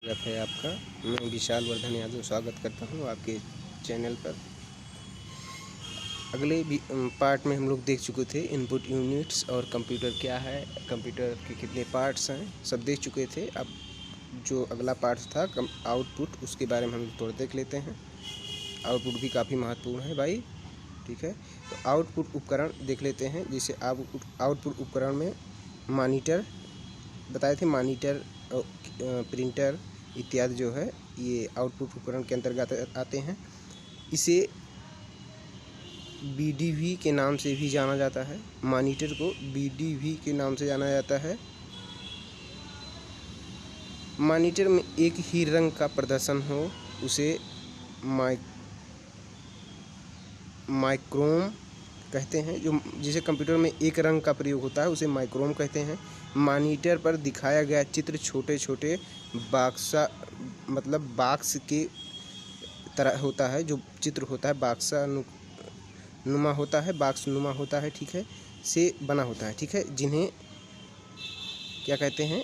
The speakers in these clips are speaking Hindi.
स्वागत है आपका। मैं विशाल वर्धन यादव स्वागत करता हूं आपके चैनल पर। अगले भी पार्ट में हम लोग देख चुके थे इनपुट यूनिट्स और कंप्यूटर क्या है, कंप्यूटर के कितने पार्ट्स हैं, सब देख चुके थे। अब जो अगला पार्ट था आउटपुट, उसके बारे में हम लोग थोड़ा देख लेते हैं। आउटपुट भी काफ़ी महत्वपूर्ण है भाई, ठीक है। तो आउटपुट उपकरण देख लेते हैं। जैसे आउटपुट उपकरण में मॉनिटर बताए थे, मॉनिटर प्रिंटर इत्यादि जो है ये आउटपुट उपकरण के अंतर्गत आते हैं। इसे बीडीवी के नाम से भी जाना जाता है। मॉनिटर को बीडीवी के नाम से जाना जाता है। मॉनिटर में एक ही रंग का प्रदर्शन हो उसे माइक्रोम कहते हैं। जो जिसे कंप्यूटर में एक रंग का प्रयोग होता है उसे माइक्रोम कहते हैं। मॉनिटर पर दिखाया गया चित्र छोटे छोटे बॉक्स के तरह होता है। जो चित्र होता है बॉक्स नुमा होता है, ठीक है, से बना होता है, ठीक है, जिन्हें क्या कहते हैं,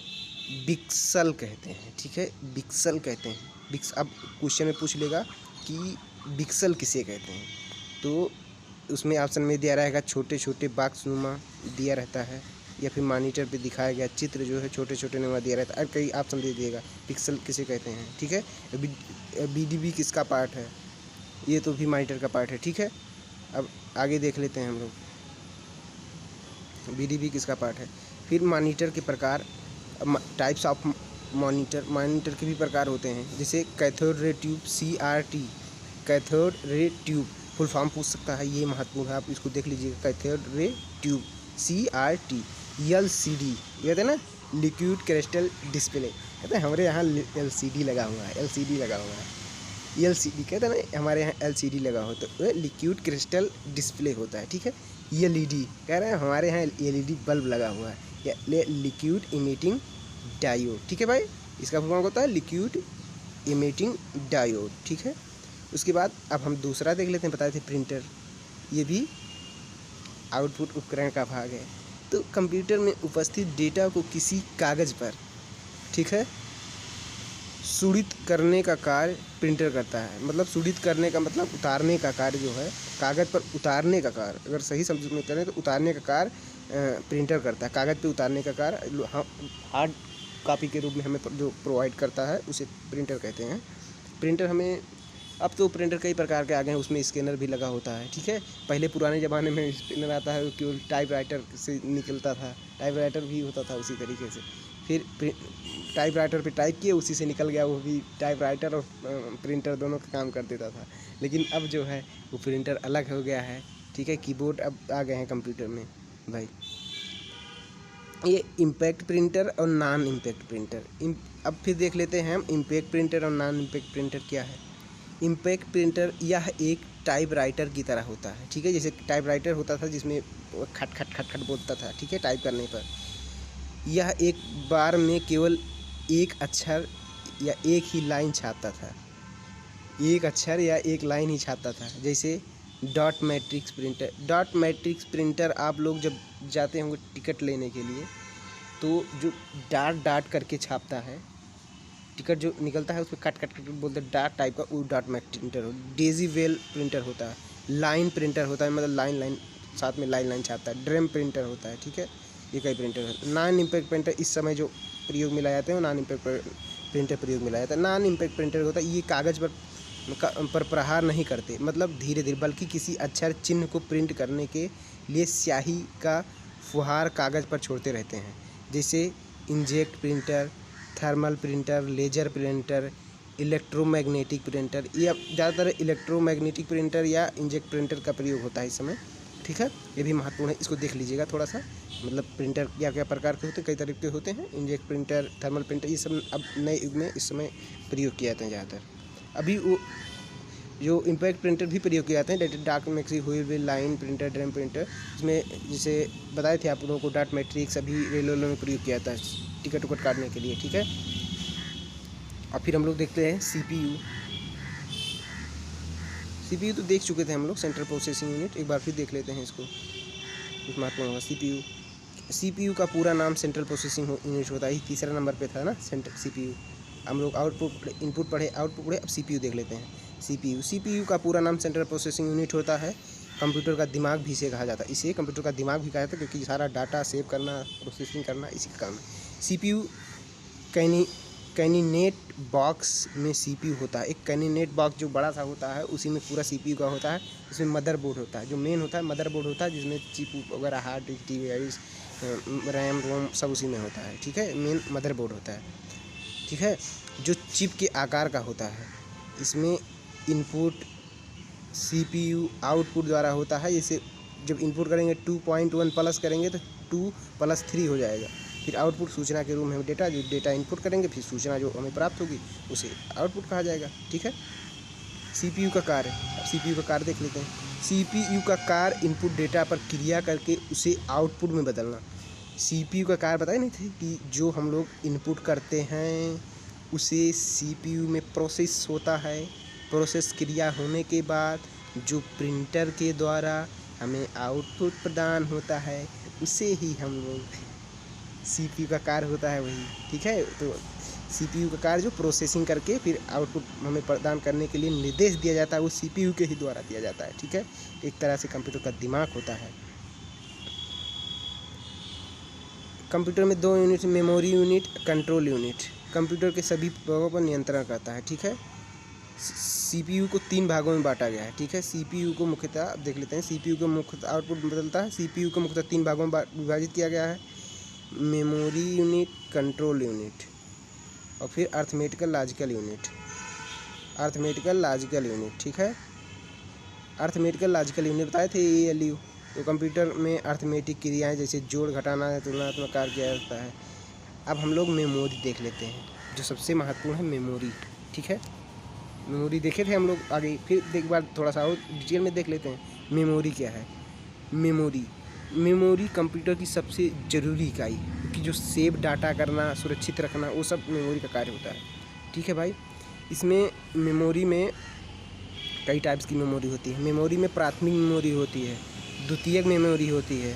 पिक्सल कहते हैं, ठीक है, पिक्सल कहते हैं। अब क्वेश्चन में पूछ लेगा कि पिक्सल किसे कहते हैं, तो उसमें ऑप्शन में दिया रहेगा छोटे छोटे बॉक्स नुमा दिया रहता है, या फिर मॉनिटर पे दिखाया गया चित्र जो है छोटे छोटे नुमा दिया रहता है। और कई ऑप्शन दे दिएगा पिक्सल किसे कहते हैं, ठीक है। बीडीबी किसका पार्ट है, ये तो भी मॉनिटर का पार्ट है, ठीक है। अब आगे देख लेते हैं हम लोग बीडीबी किसका पार्ट है। फिर मॉनिटर के प्रकार, टाइप्स ऑफ मॉनिटर के भी प्रकार होते हैं। जैसे cathode ray tube CRT, cathode ray tube full form पूछ सकता है, ये महत्वपूर्ण है, आप इसको देख लीजिएगा। Cathode ray tube CRT। LCD कहते हैं ना, लिक्विड क्रिस्टल डिस्प्ले, कहते हैं हमारे यहाँ LCD लगा हुआ है, LCD लगा हुआ है, LCD कहते हैं ना, हमारे यहाँ LCD लगा हो तो वह लिक्विड क्रिस्टल डिस्प्ले होता है, ठीक है। LED कह रहे हैं हमारे यहाँ LED बल्ब लगा हुआ है, या लिक्विड इमिटिंग डायोड, ठीक है भाई, इसका फुल फॉर्म होता है लिक्विड इमिटिंग डायोड, ठीक है। उसके बाद अब हम दूसरा देख लेते हैं। बताए थे प्रिंटर, ये भी आउटपुट उपकरण का भाग है। तो कंप्यूटर में उपस्थित डेटा को किसी कागज़ पर, ठीक है, सुड़ित करने का कार्य प्रिंटर करता है। मतलब सुड़ित करने का मतलब उतारने का कार्य जो है, कागज़ पर उतारने का कार्य, अगर सही शब्द में करें तो उतारने का कार्य प्रिंटर करता है। कागज़ पे उतारने का कार्य हार्ड कॉपी के रूप में हमें जो प्रोवाइड करता है उसे प्रिंटर कहते हैं। प्रिंटर हमें, अब तो प्रिंटर कई प्रकार के आ गए हैं, उसमें स्कैनर भी लगा होता है, ठीक है। पहले पुराने ज़माने में स्कैनर आता है केवल टाइपराइटर से निकलता था, टाइपराइटर भी होता था उसी तरीके से। फिर टाइपराइटर पे टाइप किए, उसी से निकल गया, वो भी टाइपराइटर और प्रिंटर दोनों का काम कर देता था। लेकिन अब जो है वो प्रिंटर अलग हो गया है, ठीक है। कीबोर्ड अब आ गए हैं कंप्यूटर में भाई। ये इम्पैक्ट प्रिंटर और नॉन इम्पैक्ट प्रिंटर। अब फिर देख लेते हैं हम इम्पैक्ट प्रिंटर और नॉन इम्पैक्ट प्रिंटर क्या है। इम्पैक्ट प्रिंटर यह एक टाइपराइटर की तरह होता है, ठीक है। जैसे टाइपराइटर होता था जिसमें खट खट खट खट बोलता था, ठीक है, टाइप करने पर। यह एक बार में केवल एक अक्षर या एक ही लाइन छापता था, एक अक्षर या एक लाइन ही छापता था। जैसे dot matrix printer. Dot matrix printer आप लोग जब जाते होंगे टिकट लेने के लिए, तो जो डाट डाट करके छापता है, टिकट जो निकलता है उस पर कट कट कट बोलते हैं, डाट टाइप का, वो डॉट मैट्रिक्स प्रिंटर हो। डेजी वेल प्रिंटर होता है। लाइन प्रिंटर होता है, मतलब लाइन लाइन साथ में लाइन लाइन छापता है। ड्रेम प्रिंटर होता है, ठीक है। ये कई प्रिंटर है। नॉन इम्पैक्ट प्रिंटर इस समय जो प्रयोग में लाए जाते हैं, नॉन इम्पैक्ट प्रिंटर प्रयोग में लाया जाता है। नॉन इम्पैक्ट प्रिंटर होता है, ये कागज़ पर प्रहार नहीं करते, मतलब धीरे धीरे, बल्कि किसी अक्षर चिन्ह को प्रिंट करने के लिए स्याही का फुहार कागज़ पर छोड़ते रहते हैं। जैसे inkjet printer, thermal printer, laser printer, electromagnetic printer. ये अब ज़्यादातर इलेक्ट्रोमैग्नेटिक प्रिंटर या इंकजेट प्रिंटर का प्रयोग होता है इस समय, ठीक है। ये भी महत्वपूर्ण है, इसको देख लीजिएगा थोड़ा सा। मतलब प्रिंटर क्या क्या प्रकार के होते हैं, कई तरीके के होते हैं। इंकजेट प्रिंटर, थर्मल प्रिंटर, ये सब अब नए युग में इस समय प्रयोग किए जाते हैं ज़्यादातर। अभी वो जो इम्पैक्ट प्रिंटर भी प्रयोग किए जाते हैं, डार्क मैक्सी हुई लाइन प्रिंटर, ड्रेम प्रिंटर, इसमें जैसे बताए थे आप लोगों को, डॉट मैट्रिक्स अभी रेलवे में प्रयोग किया जाता है टिकट उकट काटने के लिए, ठीक है। और फिर हम लोग देखते हैं CPU। CPU तो देख चुके थे हम लोग, सेंट्रल प्रोसेसिंग यूनिट। एक बार फिर देख लेते हैं इसको, कुछ महत्वपूर्ण होगा। CPU का पूरा नाम सेंट्रल प्रोसेसिंग यूनिट होता है, तीसरा नंबर पे था ना, CPU। हम लोग आउटपुट इनपुट पढ़े, आउटपुट पढ़े, अब सीपीयू देख लेते हैं। सीपीयू का पूरा नाम सेंट्रल प्रोसेसिंग यूनिट होता है। कंप्यूटर का दिमाग भी इसे कहा जाता है, इसे कंप्यूटर का दिमाग भी कहा जाता है, क्योंकि सारा डाटा सेव करना, प्रोसेसिंग करना इसी का काम है। सीपीयू कैनिनेट बॉक्स में सीपीयू होता है। एक कैनिनेट बॉक्स जो बड़ा सा होता है उसी में पूरा सीपीयू का होता है। इसमें मदरबोर्ड होता है, जो मेन होता है मदरबोर्ड होता है, जिसमें चिप वगैरह, hard disk, device, RAM ROM सब उसी में होता है। ठीक है, मेन मदरबोर्ड होता है। ठीक है, जो चिप के आकार का होता है। इसमें इनपुट सीपीयू आउटपुट द्वारा होता है। जैसे जब इनपुट करेंगे 2.1 प्लस करेंगे तो 2 + 3 हो जाएगा। फिर आउटपुट सूचना के रूप में डेटा, जो डेटा इनपुट करेंगे, फिर सूचना जो हमें प्राप्त होगी उसे आउटपुट कहा जाएगा। ठीक है, सीपीयू का कार्य। अब सीपीयू का कार्य देख लेते हैं। सीपीयू का कार्य इनपुट डेटा पर क्रिया करके उसे आउटपुट में बदलना। सीपीयू का कार्य बताए नहीं थे कि जो हम लोग इनपुट करते हैं उसे सीपीयू में प्रोसेस होता है। प्रोसेस क्रिया होने के बाद जो प्रिंटर के द्वारा हमें आउटपुट प्रदान होता है उसे ही हम लोग सीपीयू का कार्य होता है वही। ठीक है, तो सीपीयू का कार्य जो प्रोसेसिंग करके फिर आउटपुट हमें प्रदान करने के लिए निर्देश दिया जाता है वो सीपीयू के ही द्वारा दिया जाता है। ठीक है, एक तरह से कंप्यूटर का दिमाग होता है। कंप्यूटर में 2 unit, memory unit, control unit. Computer के सभी भागों पर नियंत्रण करता है। ठीक है, सीपीयू को 3 भागों में बांटा गया है। ठीक है, सीपीयू को मुख्यतः अब देख लेते हैं। सीपीयू को मुख्यतः आउटपुट बदलता है। सीपीयू को मुख्यतः 3 भागों में विभाजित किया गया है, मेमोरी यूनिट, कंट्रोल यूनिट और फिर arithmetical logical unit. Arithmetical logical unit, ठीक है, अर्थमेटिकल लॉजिकल यूनिट बताए थे ALU। तो कंप्यूटर में अर्थमेटिक क्रियाएं जैसे जोड़, घटाना, तुलनात्मक कार्य किया जाता है। अब हम लोग मेमोरी देख लेते हैं, जो सबसे महत्वपूर्ण है मेमोरी। ठीक है, मेमोरी देखे थे हम लोग आगे, फिर एक बार थोड़ा सा और डिटेल में देख लेते हैं मेमोरी क्या है। मेमोरी कंप्यूटर की सबसे ज़रूरी इकाई, क्योंकि जो सेव डाटा करना, सुरक्षित रखना, वो सब मेमोरी का कार्य होता है। ठीक है भाई, इसमें मेमोरी में कई टाइप्स की मेमोरी होती है। मेमोरी में प्राथमिक मेमोरी होती है, द्वितीयक मेमोरी होती है,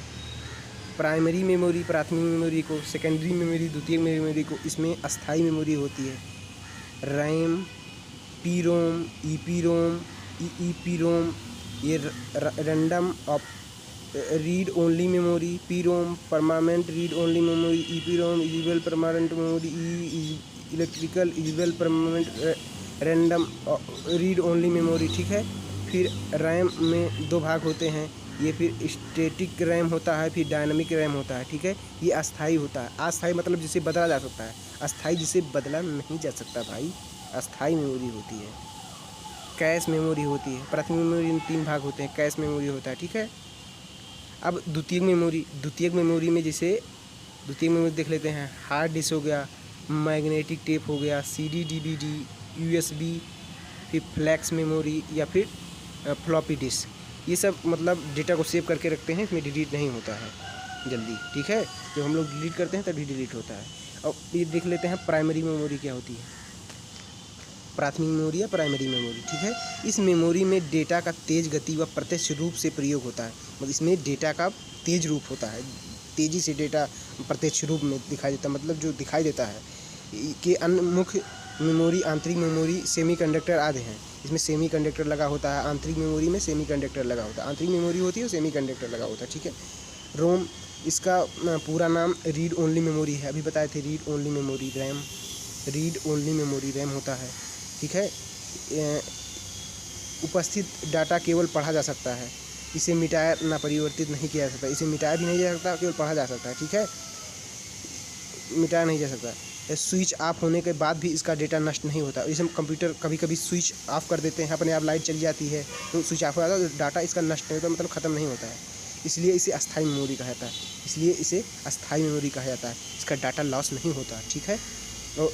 प्राइमरी मेमोरी प्राथमिक मेमोरी को, सेकेंडरी मेमोरी द्वितीयक मेमोरी को, इसमें अस्थाई मेमोरी होती है, रैम, पीरोम, ईपीरोम, ईईपीरोम, ये random of read only memory, PROM permanent read only memory, EPROM erasable permanent memory, electrical erasable permanent random read only memory. ठीक है, फिर रैम में 2 भाग होते हैं, ये फिर स्टैटिक रैम होता है, फिर डायनामिक रैम होता है। ठीक है, ये अस्थाई होता है। अस्थाई मतलब जिसे बदला जा सकता है, अस्थाई जिसे बदला नहीं जा सकता भाई, अस्थाई मेमोरी होती है। कैश मेमोरी होती है। प्राथमिक मेमोरी में 3 भाग होते हैं, कैश मेमोरी होता है। ठीक है, अब द्वितीयक मेमोरी में जैसे द्वितीयक मेमोरी देख लेते हैं, हार्ड डिस्क हो गया, मैग्नेटिक टेप हो गया, CD DVD, USB, फिर फ्लैक्स मेमोरी या फिर फ्लॉपी डिस्क, ये सब मतलब डेटा को सेव करके रखते हैं, इसमें डिलीट नहीं होता है जल्दी। ठीक है, जब हम लोग डिलीट करते हैं तभी डिलीट होता है। और ये देख लेते हैं प्राइमरी मेमोरी क्या होती है, प्राथमिक मेमोरी या प्राइमरी मेमोरी। ठीक है, इस मेमोरी में डेटा का तेज गति व प्रत्यक्ष रूप से प्रयोग होता है। मतलब इसमें डेटा का तेज रूप होता है, तेज़ी से डेटा प्रत्यक्ष रूप में दिखाई देता है, मतलब जो दिखाई देता है। कि अन्य मुख्य मेमोरी, आंतरिक मेमोरी, सेमीकंडक्टर आदि हैं। इसमें सेमीकंडक्टर लगा होता है, आंतरिक मेमोरी में सेमीकंडक्टर लगा होता है, आंतरिक मेमोरी होती है और सेमीकंडक्टर लगा होता है। ठीक है, रोम, इसका पूरा नाम रीड ओनली मेमोरी है, अभी बताए थे read only memory. RAM, read only memory RAM होता है। ठीक है, उपस्थित डाटा केवल पढ़ा जा सकता है, इसे मिटाया ना परिवर्तित नहीं किया जा सकता, इसे मिटाया भी नहीं जा सकता, केवल पढ़ा जा सकता है। ठीक है, मिटाया नहीं जा सकता। स्विच ऑफ होने के बाद भी इसका डेटा नष्ट नहीं होता। जैसे कंप्यूटर कभी कभी स्विच ऑफ कर देते हैं, अपने आप लाइट चली जाती है तो स्विच ऑफ हो जाता है, तो डाटा इसका नष्ट नहीं होता, मतलब ख़त्म नहीं होता है, इसलिए इसे अस्थाई मेमोरी कहा जाता है। इसलिए इसे अस्थाई मेमोरी कहा जाता है, इसका डाटा लॉस नहीं होता। ठीक है, और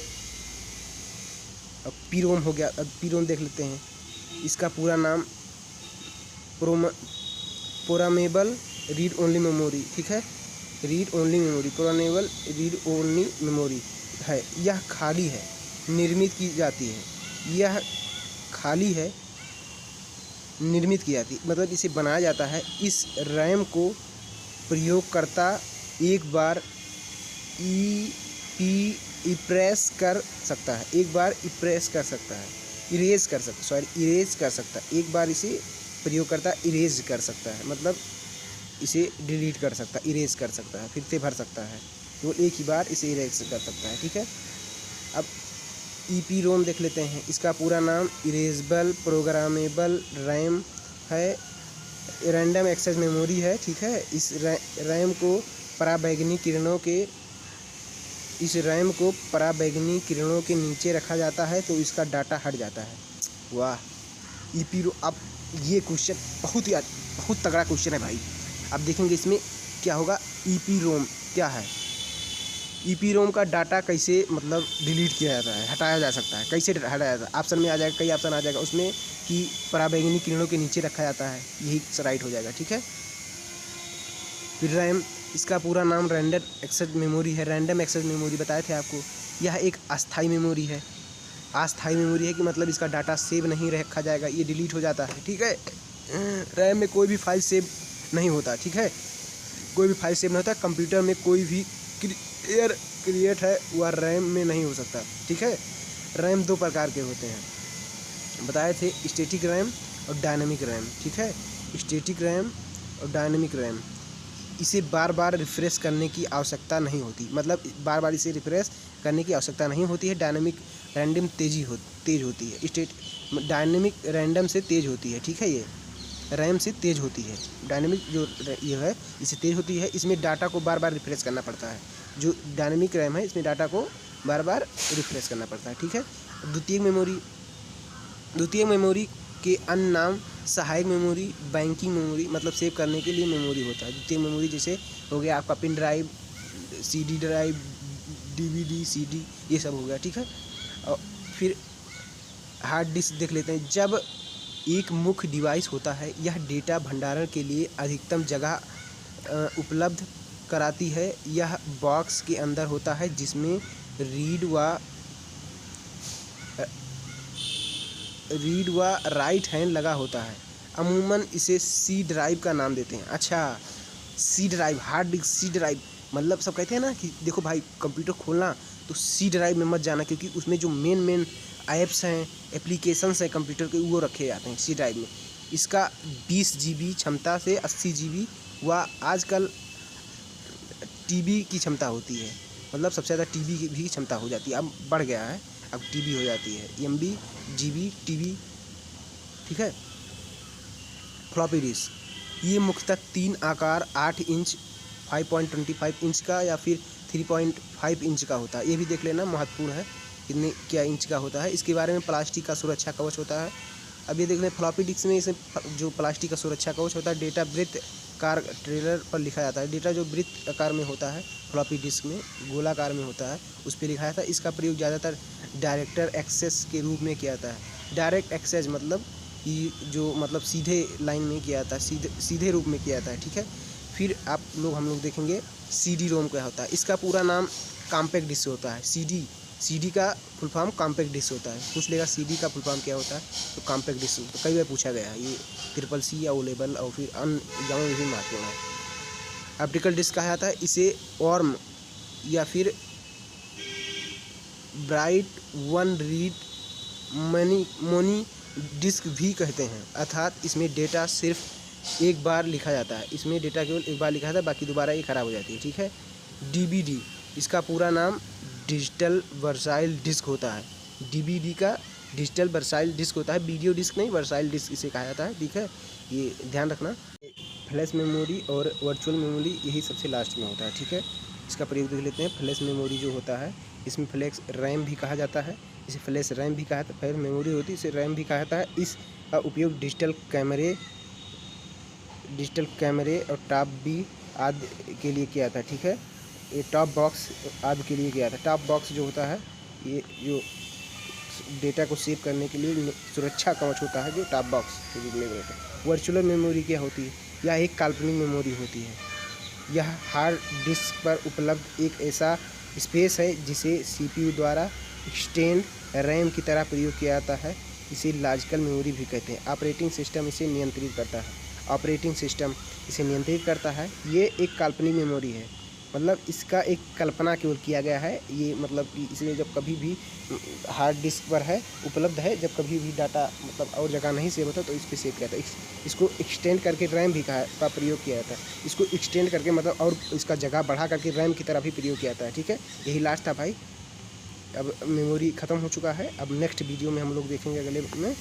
अब पीरोम हो गया। अब पीरोम देख लेते हैं, इसका पूरा नाम प्रोग्रामेबल रीड ओनली मेमोरी। ठीक है, read only memory, programmable read only memory है। यह खाली है, निर्मित की जाती है, यह खाली है, निर्मित की जाती है, मतलब इसे बनाया जाता है। इस रैम को प्रयोगकर्ता एक बार इप्रेस कर सकता है, एक बार इप्रेस कर सकता है, इरेज कर सकता है, एक बार इसे प्रयोगकर्ता इरेज कर सकता है, मतलब इसे डिलीट कर सकता है, इरेज कर सकता है, फिर से भर सकता है, तो एक ही बार इसे इरेज कर सकता है। ठीक है, अब EPROM देख लेते हैं। इसका पूरा नाम इरेजेबल प्रोग्रामेबल रैम है, रैंडम एक्सेस मेमोरी है। ठीक है, इस रैम को पराबैंगनी किरणों के नीचे रखा जाता है तो इसका डाटा हट जाता है। वाह, EPROM। अब ये क्वेश्चन बहुत तगड़ा क्वेश्चन है भाई। अब देखेंगे इसमें क्या होगा। EPROM क्या है, EPROM का डाटा कैसे मतलब डिलीट किया जाता है, हटाया जा सकता है, कैसे हटाया जाता है। ऑप्शन में आ जाएगा, कई ऑप्शन आ जाएगा उसमें कि पराबैंगनी किरणों के नीचे रखा जाता है, यही राइट हो जाएगा। ठीक है, फिर रैम, इसका पूरा नाम रैंडम एक्सेस मेमोरी है। रैंडम एक्सेस मेमोरी बताए थे आपको, यह एक अस्थाई मेमोरी है। अस्थाई मेमोरी है कि मतलब इसका डाटा सेव नहीं रखा जाएगा, ये डिलीट हो जाता है। ठीक है, रैम में कोई भी फाइल सेव नहीं होता। ठीक है, कोई भी फाइल सेव नहीं होता। कंप्यूटर में कोई भी क्रिएट है वह रैम में नहीं हो सकता। ठीक है, रैम दो प्रकार के होते हैं, बताए थे, स्टैटिक रैम और डायनेमिक रैम। ठीक है, स्टैटिक रैम और डायनेमिक रैम, इसे बार बार रिफ्रेश करने की आवश्यकता नहीं होती, मतलब बार बार इसे रिफ्रेश करने की आवश्यकता नहीं होती है। डायनेमिक रैंडम तेज होती है, डायनेमिक रैंडम से तेज होती है। ठीक है, ये रैम से तेज होती है, डायनेमिक जो ये है इससे तेज होती है। इसमें डाटा को बार बार रिफ्रेश करना पड़ता है। जो डायनेमिक रैम है इसमें डाटा को बार बार रिफ्रेश करना पड़ता है। ठीक है, द्वितीयक मेमोरी के अन्य नाम सहायक मेमोरी, बैंकिंग मेमोरी, मतलब सेव करने के लिए मेमोरी होता है। द्वितीयक मेमोरी जैसे हो गया आपका pin drive, CD drive, DVD CD, ये सब हो गया। ठीक है, और फिर हार्ड डिस्क देख लेते हैं। जब एक मुख्य डिवाइस होता है, यह डेटा भंडारण के लिए अधिकतम जगह उपलब्ध कराती है। यह बॉक्स के अंदर होता है जिसमें रीड व राइट हैंड लगा होता है। अमूमन इसे C ड्राइव का नाम देते हैं। अच्छा, C drive, hard disk C drive, मतलब सब कहते हैं ना कि देखो भाई कंप्यूटर खोलना तो C ड्राइव में मत जाना, क्योंकि उसमें जो मेन ऐप्स हैं, एप्लीकेशंस हैं कंप्यूटर के, वो रखे जाते हैं C ड्राइव में। इसका 20 GB क्षमता से 80 GB व आजकल TB की क्षमता होती है, मतलब सबसे ज़्यादा TB की भी क्षमता हो जाती है, अब बढ़ गया है, अब TB हो जाती है, MB GB TB। ठीक है, फ्लॉपी डिस्क, ये मुख्यतः 3 आकार 8 इंच, 5.25 इंच का या फिर 3.5 इंच का होता है। ये भी देख लेना, महत्वपूर्ण है कितने क्या इंच का होता है। इसके बारे में प्लास्टिक का सुरक्षा कवच होता है। अब ये देख लें, फ्लॉपी डिस्क में इसे जो प्लास्टिक का सुरक्षा कवच होता है, डेटा वृत्त कार ट्रेलर पर लिखा जाता है। डेटा जो वृत्त आकार में होता है, फ्लॉपी डिस्क में गोलाकार में होता है, उस पर लिखा जाता है। इसका प्रयोग ज़्यादातर डायरेक्ट एक्सेस के रूप में किया जाता है। डायरेक्ट एक्सेस मतलब जो मतलब सीधे लाइन में किया जाता है, सीधे रूप में किया जाता है। ठीक है, फिर हम लोग देखेंगे CD-ROM क्या होता है। इसका पूरा नाम कॉम्पैक्ट डिस्क होता है। CD का फुल फॉर्म कॉम्पैक्ट डिस्क होता है। पूछ लेगा CD का फुल फॉर्म क्या होता है, तो कॉम्पैक्ट डिस्क, तो कई बार पूछा गया है। ये CCC या O-लेवल और फिर अन्य एग्जामों में भी महत्वपूर्ण है। ऑप्टिकल डिस्क कहा जाता है इसे, ORM या फिर write once read many disk भी कहते हैं, अर्थात इसमें डेटा सिर्फ एक बार लिखा जाता है। इसमें डेटा केवल एक बार लिखा जाता है, बाकी दोबारा ये ख़राब हो जाती है। ठीक है, DVD, इसका पूरा नाम डिजिटल वर्साइल डिस्क होता है। DVD का डिजिटल वर्साइल डिस्क होता है, वीडियो डिस्क नहीं, वर्साइल डिस्क इसे कहा जाता है। ठीक है, ये ध्यान रखना। फ्लैश मेमोरी और वर्चुअल मेमोरी यही सबसे लास्ट में होता है। ठीक है, इसका प्रयोग देख लेते हैं। फ्लैश मेमोरी जो होता है, इसमें फ्लैश रैम भी कहा जाता है, इसे फ्लैश रैम भी कहा जाता है। फ्लैश मेमोरी होती है, इसे रैम भी कहा जाता है। इसका उपयोग डिजिटल कैमरे और टॉप बी आदि के लिए किया जाता है। ठीक है, ये टॉप बॉक्स आदि के लिए किया जाता है। टॉप बॉक्स जो होता है, ये जो डेटा को सेव करने के लिए सुरक्षा कवच होता है, जो टॉप बॉक्स। वर्चुअल मेमोरी क्या होती है, यह एक काल्पनिक मेमोरी होती है। यह हार्ड डिस्क पर उपलब्ध एक ऐसा स्पेस है जिसे CPU द्वारा एक्सटेंड रैम की तरह प्रयोग किया जाता है। इसे लॉजिकल मेमोरी भी कहते हैं। ऑपरेटिंग सिस्टम इसे नियंत्रित करता है। ये एक काल्पनिक मेमोरी है। मतलब इसका एक कल्पना केवल किया गया है ये, मतलब कि इसमें जब कभी भी हार्ड डिस्क पर है उपलब्ध है, जब कभी भी डाटा मतलब और जगह नहीं सेव होता तो इस पर सेव किया जाता है। इसको एक्सटेंड करके रैम भी का प्रयोग किया जाता है। इसको एक्सटेंड करके मतलब और इसका जगह बढ़ा करके रैम की तरह भी प्रयोग किया जाता है। ठीक है, यही लास्ट था भाई। अब मेमोरी ख़त्म हो चुका है। अब नेक्स्ट वीडियो में हम लोग देखेंगे अगले में